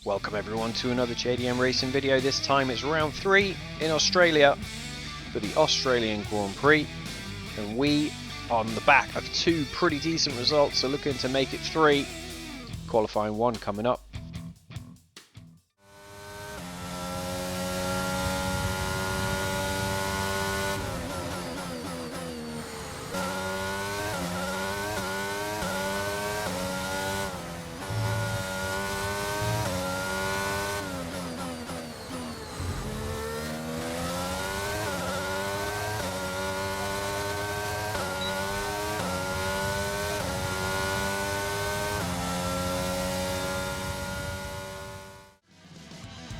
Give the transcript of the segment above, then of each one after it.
Welcome everyone to another JDM racing video. This time it's round 3 in Australia for the Australian Grand Prix, and we on the back of 2 pretty decent results are looking to make it 3. Qualifying 1 coming up.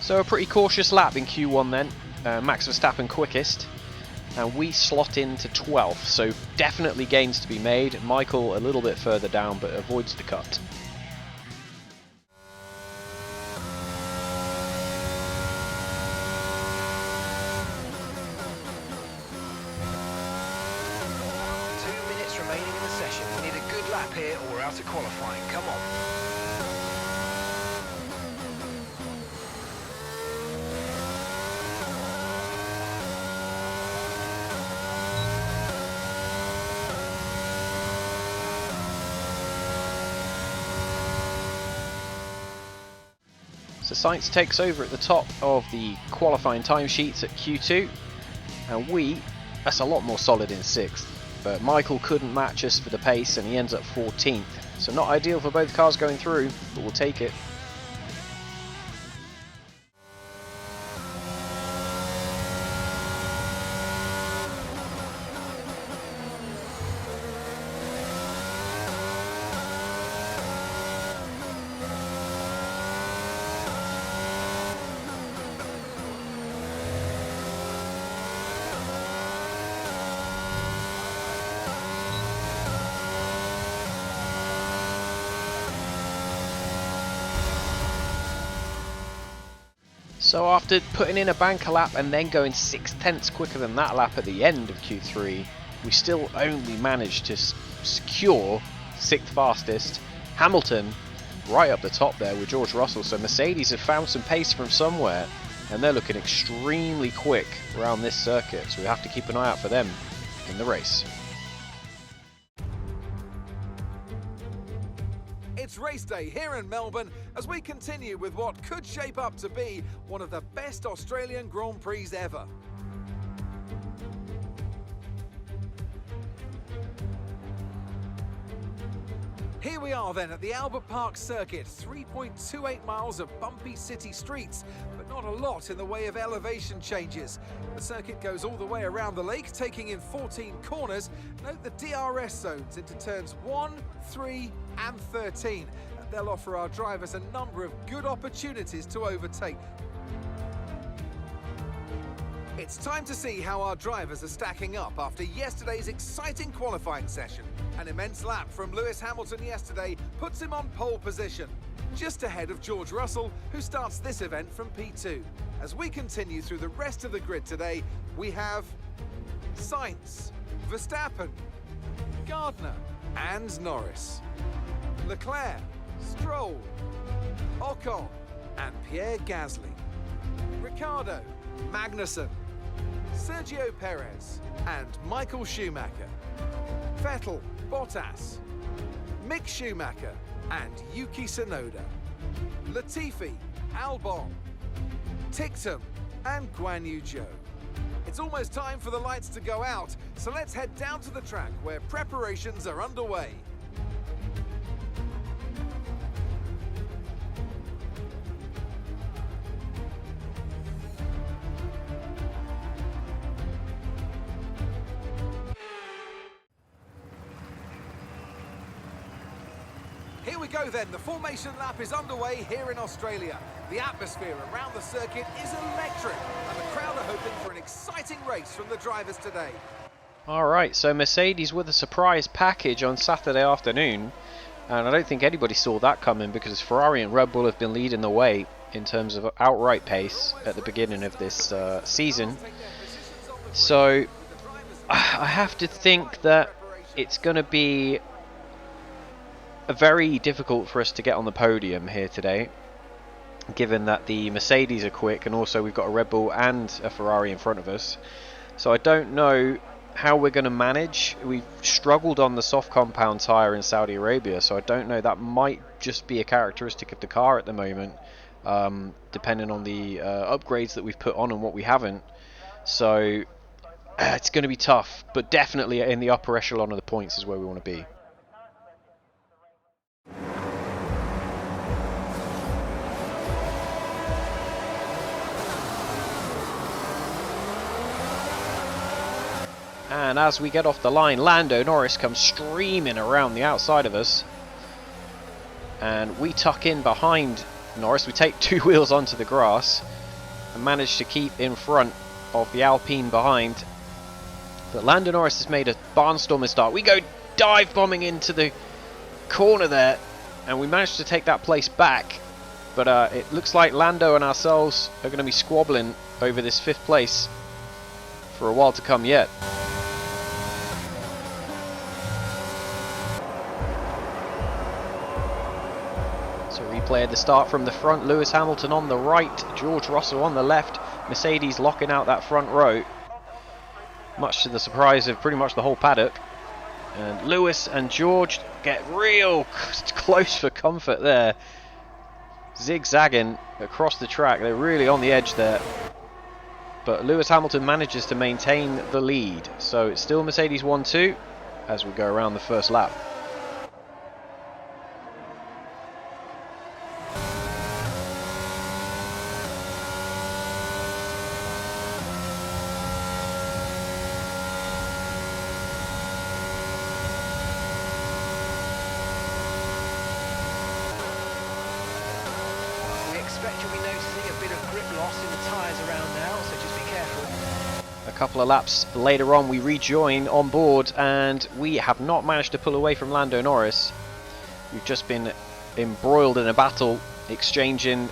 So a pretty cautious lap in Q1 then, Max Verstappen quickest, and we slot into 12th, so definitely gains to be made. Michael a little bit further down but avoids the cut. Remaining in the session. We need a good lap here or we're out of qualifying. Come on. So Sainz takes over at the top of the qualifying timesheets at Q2, and that's a lot more solid in 6th. But Michael couldn't match us for the pace and he ends up 14th. So not ideal for both cars going through, but we'll take it. So after putting in a banker lap and then going 6/10 quicker than that lap at the end of Q3, we still only managed to secure 6th fastest. Hamilton right up the top there with George Russell, so Mercedes have found some pace from somewhere and they're looking extremely quick around this circuit, so we have to keep an eye out for them in the race. It's race day here in Melbourne as we continue with what could shape up to be one of the best Australian Grand Prix ever. Here we are then at the Albert Park circuit, 3.28 miles of bumpy city streets, but not a lot in the way of elevation changes. The circuit goes all the way around the lake, taking in 14 corners. Note the DRS zones into turns 1, 3 and 13. And they'll offer our drivers a number of good opportunities to overtake. It's time to see how our drivers are stacking up after yesterday's exciting qualifying session. An immense lap from Lewis Hamilton yesterday puts him on pole position, just ahead of George Russell, who starts this event from P2. As we continue through the rest of the grid today, we have Sainz, Verstappen, Gardner and Norris, Leclerc, Stroll, Ocon and Pierre Gasly, Ricciardo, Magnussen, Sergio Perez and Michael Schumacher, Vettel, Bottas, Mick Schumacher and Yuki Tsunoda, Latifi, Albon, Ticktum and Guan Yu Zhou. It's almost time for the lights to go out, so let's head down to the track where preparations are underway. Here we go then, the formation lap is underway here in Australia. The atmosphere around the circuit is electric and the crowd are hoping for an exciting race from the drivers today. Alright, so Mercedes with a surprise package on Saturday afternoon, and I don't think anybody saw that coming because Ferrari and Red Bull have been leading the way in terms of outright pace at the beginning of this season. So I have to think that it's going to be very difficult for us to get on the podium here today. given that the Mercedes are quick and also we've got a Red Bull and a Ferrari in front of us. So I don't know how we're going to manage. We've struggled on the soft compound tyre in Saudi Arabia, so I don't know, that might just be a characteristic of the car at the moment, depending on the upgrades that we've put on and what we haven't. So it's going to be tough, but definitely in the upper echelon of the points is where we want to be. And as we get off the line, Lando Norris comes streaming around the outside of us. And we tuck in behind Norris. We take 2 wheels onto the grass and manage to keep in front of the Alpine behind. But Lando Norris has made a barnstorming start. We go dive bombing into the corner there, and we managed to take that place back. But it looks like Lando and ourselves are going to be squabbling over this 5th place for a while to come yet. Replay at the start from the front. Lewis Hamilton on the right, George Russell on the left, Mercedes locking out that front row, much to the surprise of pretty much the whole paddock. And Lewis and George get real close for comfort there, zigzagging across the track. They're really on the edge there, but Lewis Hamilton manages to maintain the lead, so it's still Mercedes 1-2 as we go around the first lap. A couple of laps later on, we rejoin on board, and we have not managed to pull away from Lando Norris. We've just been embroiled in a battle, exchanging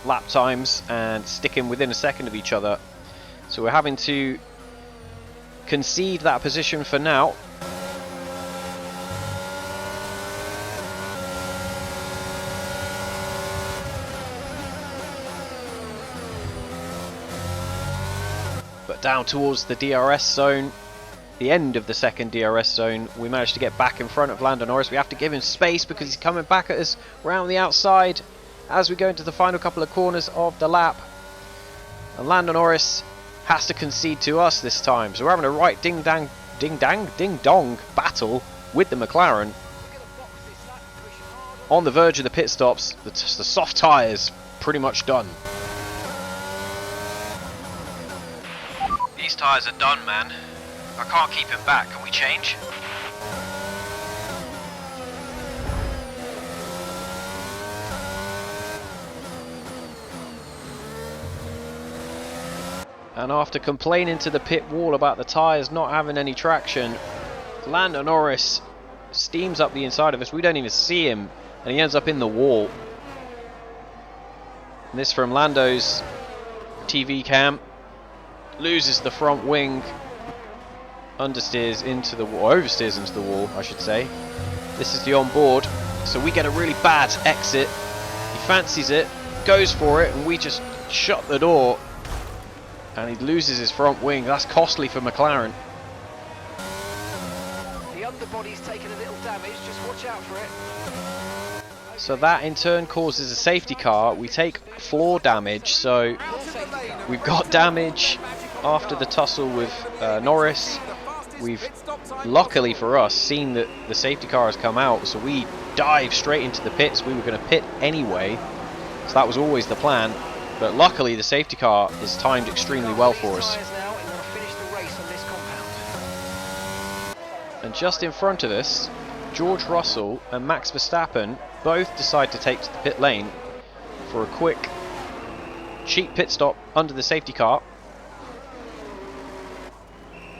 lap times and sticking within a second of each other. So we're having to concede that position for now. Down towards the DRS zone, the end of the second DRS zone, we managed to get back in front of Lando Norris. We have to give him space because he's coming back at us round the outside as we go into the final couple of corners of the lap. And Lando Norris has to concede to us this time. So we're having a right ding-dong battle with the McLaren. On the verge of the pit stops, the soft tyres pretty much done. These tyres are done, man. I can't keep him back. Can we change? And after complaining to the pit wall about the tyres not having any traction, Lando Norris steams up the inside of us. We don't even see him, and he ends up in the wall. And this from Lando's TV cam. Loses the front wing, understeers into the wall, oversteers into the wall, I should say. This is the onboard, so we get a really bad exit. He fancies it, goes for it, and we just shut the door. And he loses his front wing. That's costly for McLaren. The underbody's taken a little damage, just watch out for it. So that in turn causes a safety car. We take floor damage, so we've got damage after the tussle with Norris. We've, luckily for us, seen that the safety car has come out, so we dive straight into the pits. We were going to pit anyway, so that was always the plan. But luckily the safety car is timed extremely well for us. And just in front of us, George Russell and Max Verstappen both decide to take to the pit lane for a quick, cheap pit stop under the safety car.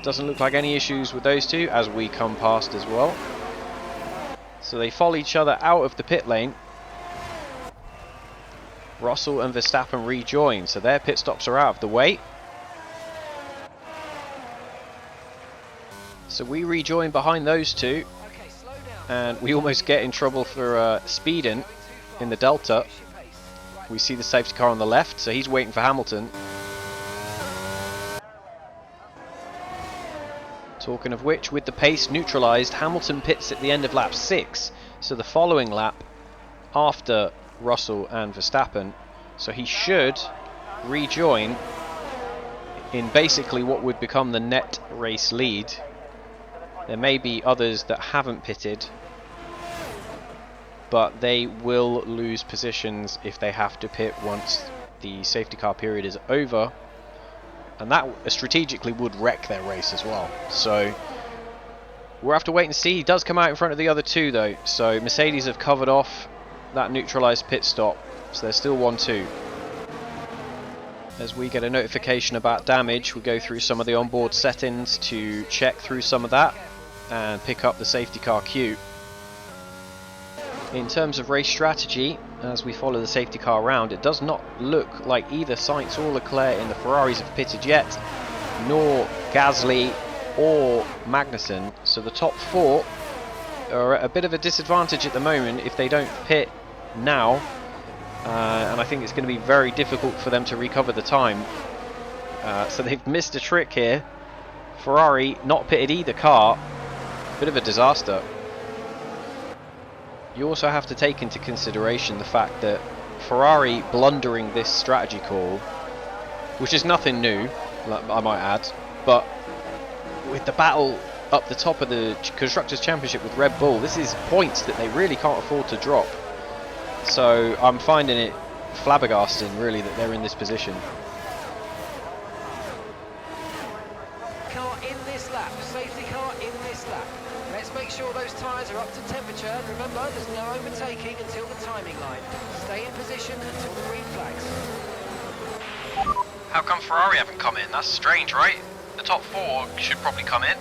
Doesn't look like any issues with those two as we come past as well. So they follow each other out of the pit lane. Russell and Verstappen rejoin, so their pit stops are out of the way. So we rejoin behind those two, and we almost get in trouble for speeding in the Delta. We see the safety car on the left, so he's waiting for Hamilton. Talking of which, with the pace neutralised, Hamilton pits at the end of lap 6, so the following lap after Russell and Verstappen, so he should rejoin in basically what would become the net race lead. There may be others that haven't pitted, but they will lose positions if they have to pit once the safety car period is over, and that strategically would wreck their race as well. So we'll have to wait and see. He does come out in front of the other two though, so Mercedes have covered off that neutralised pit stop, so they're still 1-2. As we get a notification about damage, we go through some of the onboard settings to check through some of that and pick up the safety car queue. In terms of race strategy, as we follow the safety car around, it does not look like either Sainz or Leclerc in the Ferraris have pitted yet, nor Gasly or Magnussen, so the top 4 are at a bit of a disadvantage at the moment if they don't pit now, and I think it's going to be very difficult for them to recover the time. So they've missed a trick here. Ferrari not pitted either car, bit of a disaster. You also have to take into consideration the fact that Ferrari blundering this strategy call, which is nothing new, I might add, but with the battle up the top of the Constructors' Championship with Red Bull, this is points that they really can't afford to drop. So I'm finding it flabbergasting, really, that they're in this position. Car in this lap, safety car in this lap. Let's make sure those tyres are up to temperature, and remember, there's no overtaking until the timing line. Stay in position until the green flags. How come Ferrari haven't come in? That's strange, right? The top 4 should probably come in.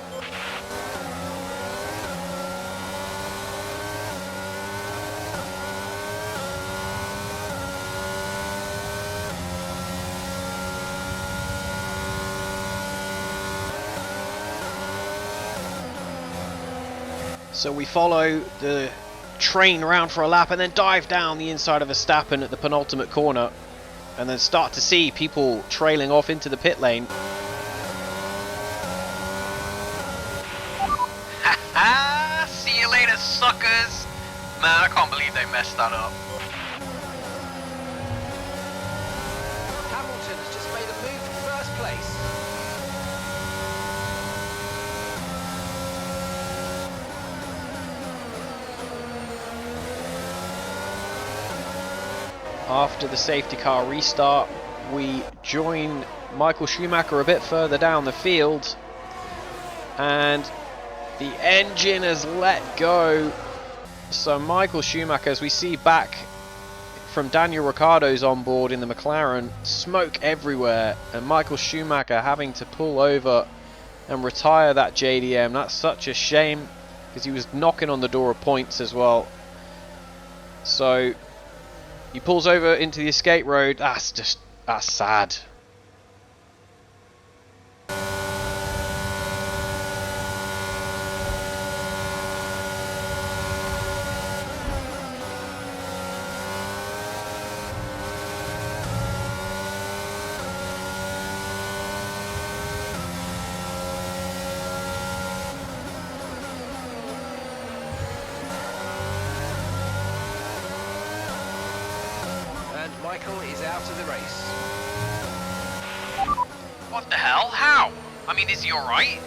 So we follow the train round for a lap and then dive down the inside of Verstappen at the penultimate corner, and then start to see people trailing off into the pit lane. See you later, suckers! Man, I can't believe they messed that up. Hamilton has just made a move for first place. After the safety car restart, we join Michael Schumacher a bit further down the field, and the engine has let go. So Michael Schumacher, as we see back from Daniel Ricciardo's onboard in the McLaren, smoke everywhere, and Michael Schumacher having to pull over and retire that JDM. That's such a shame, because he was knocking on the door of points as well. So he pulls over into the escape road. That's sad. Michael is out of the race. What the hell? How? I mean, is he alright?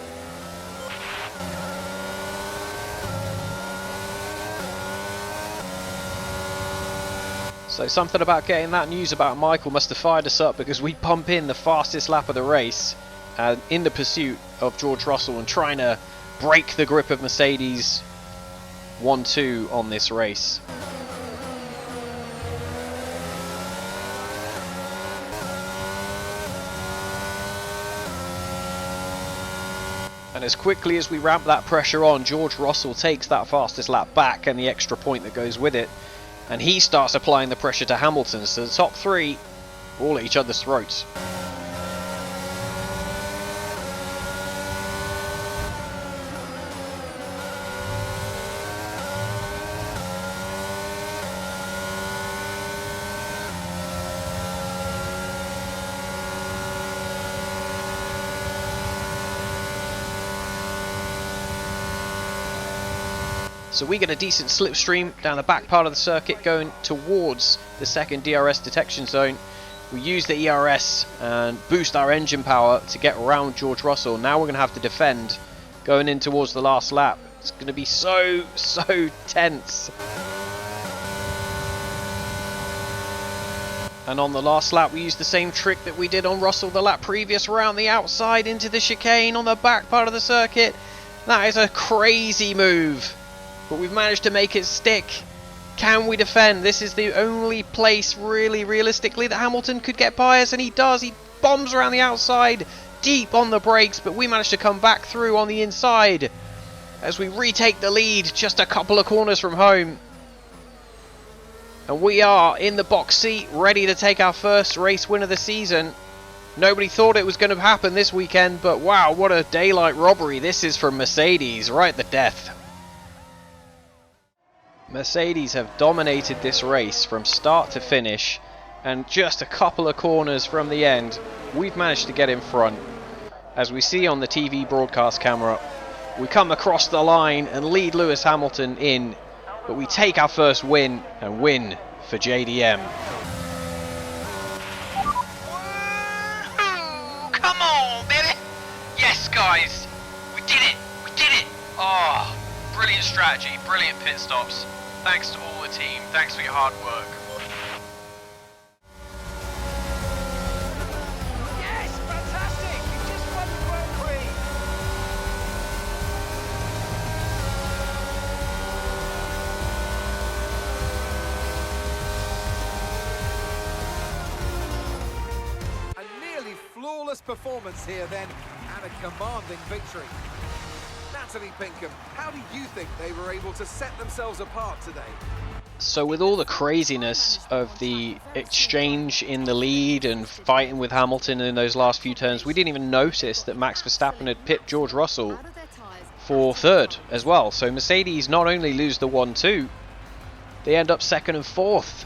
So something about getting that news about Michael must have fired us up, because we pump in the fastest lap of the race in the pursuit of George Russell and trying to break the grip of Mercedes 1-2 on this race. And as quickly as we ramp that pressure on, George Russell takes that fastest lap back and the extra point that goes with it, and he starts applying the pressure to Hamilton, so the top 3 all at each other's throats. So we get a decent slipstream down the back part of the circuit going towards the second DRS detection zone. We use the ERS and boost our engine power to get around George Russell. Now we're going to have to defend going in towards the last lap. It's going to be so tense. And on the last lap we used the same trick that we did on Russell the lap previous, around the outside into the chicane on the back part of the circuit. That is a crazy move, but we've managed to make it stick. Can we defend? This is the only place really realistically that Hamilton could get by us, and he does. He bombs around the outside deep on the brakes, but we managed to come back through on the inside as we retake the lead just a couple of corners from home. And we are in the box seat, ready to take our first race win of the season. Nobody thought it was going to happen this weekend, but wow, what a daylight robbery this is from Mercedes, right at the death. Mercedes have dominated this race from start to finish, and just a couple of corners from the end, we've managed to get in front. As we see on the TV broadcast camera, we come across the line and lead Lewis Hamilton in, but we take our first win and win for JDM. Come on, baby! Yes, guys, we did it! We did it! Oh, brilliant strategy, brilliant pit stops. Thanks to all the team, thanks for your hard work. Yes, fantastic! You just won the Grand Prix! A nearly flawless performance here then, and a commanding victory. Natalie Pinkham, how do you think they were able to set themselves apart today? So with all the craziness of the exchange in the lead and fighting with Hamilton in those last few turns, we didn't even notice that Max Verstappen had pipped George Russell for third as well. So Mercedes not only lose the 1-2, they end up second and fourth.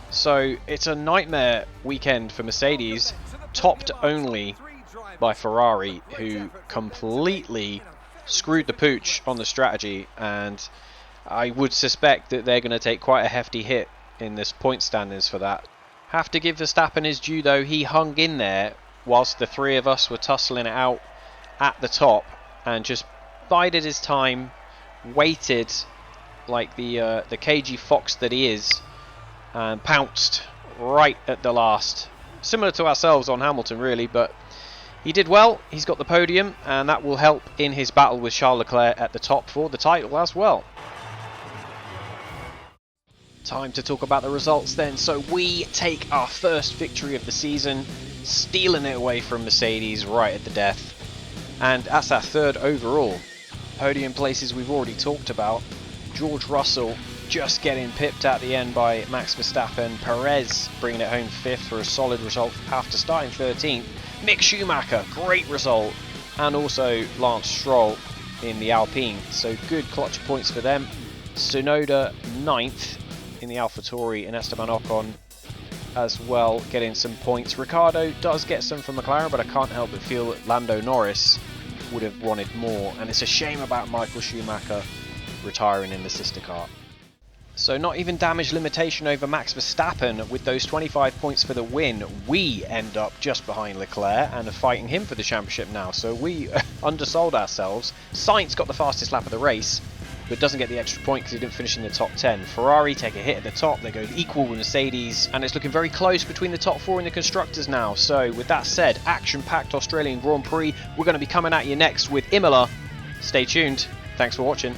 So it's a nightmare weekend for Mercedes, topped only by Ferrari, who completely screwed the pooch on the strategy, and I would suspect that they're going to take quite a hefty hit in this point standings for that. Have to give Verstappen his due though, he hung in there whilst the three of us were tussling it out at the top and just bided his time, waited like the cagey fox that he is, and pounced right at the last. Similar to ourselves on Hamilton really, but he did well. He's got the podium, and that will help in his battle with Charles Leclerc at the top for the title as well. Time to talk about the results then. So we take our first victory of the season, stealing it away from Mercedes right at the death, and that's our third overall. Podium places we've already talked about. George Russell just getting pipped at the end by Max Verstappen. Perez bringing it home fifth for a solid result after starting 13th. Mick Schumacher, great result, and also Lance Stroll in the Alpine, so good clutch points for them. Tsunoda 9th in the AlphaTauri, and Esteban Ocon as well getting some points. Ricciardo does get some from McLaren, but I can't help but feel that Lando Norris would have wanted more, and it's a shame about Michael Schumacher retiring in the sister car. So not even damage limitation over Max Verstappen with those 25 points for the win. We end up just behind Leclerc and are fighting him for the championship now. So we undersold ourselves. Sainz got the fastest lap of the race, but doesn't get the extra point because he didn't finish in the top 10. Ferrari take a hit at the top. They go equal with Mercedes, and it's looking very close between the top four in the constructors now. So with that said, action-packed Australian Grand Prix. We're going to be coming at you next with Imola. Stay tuned. Thanks for watching.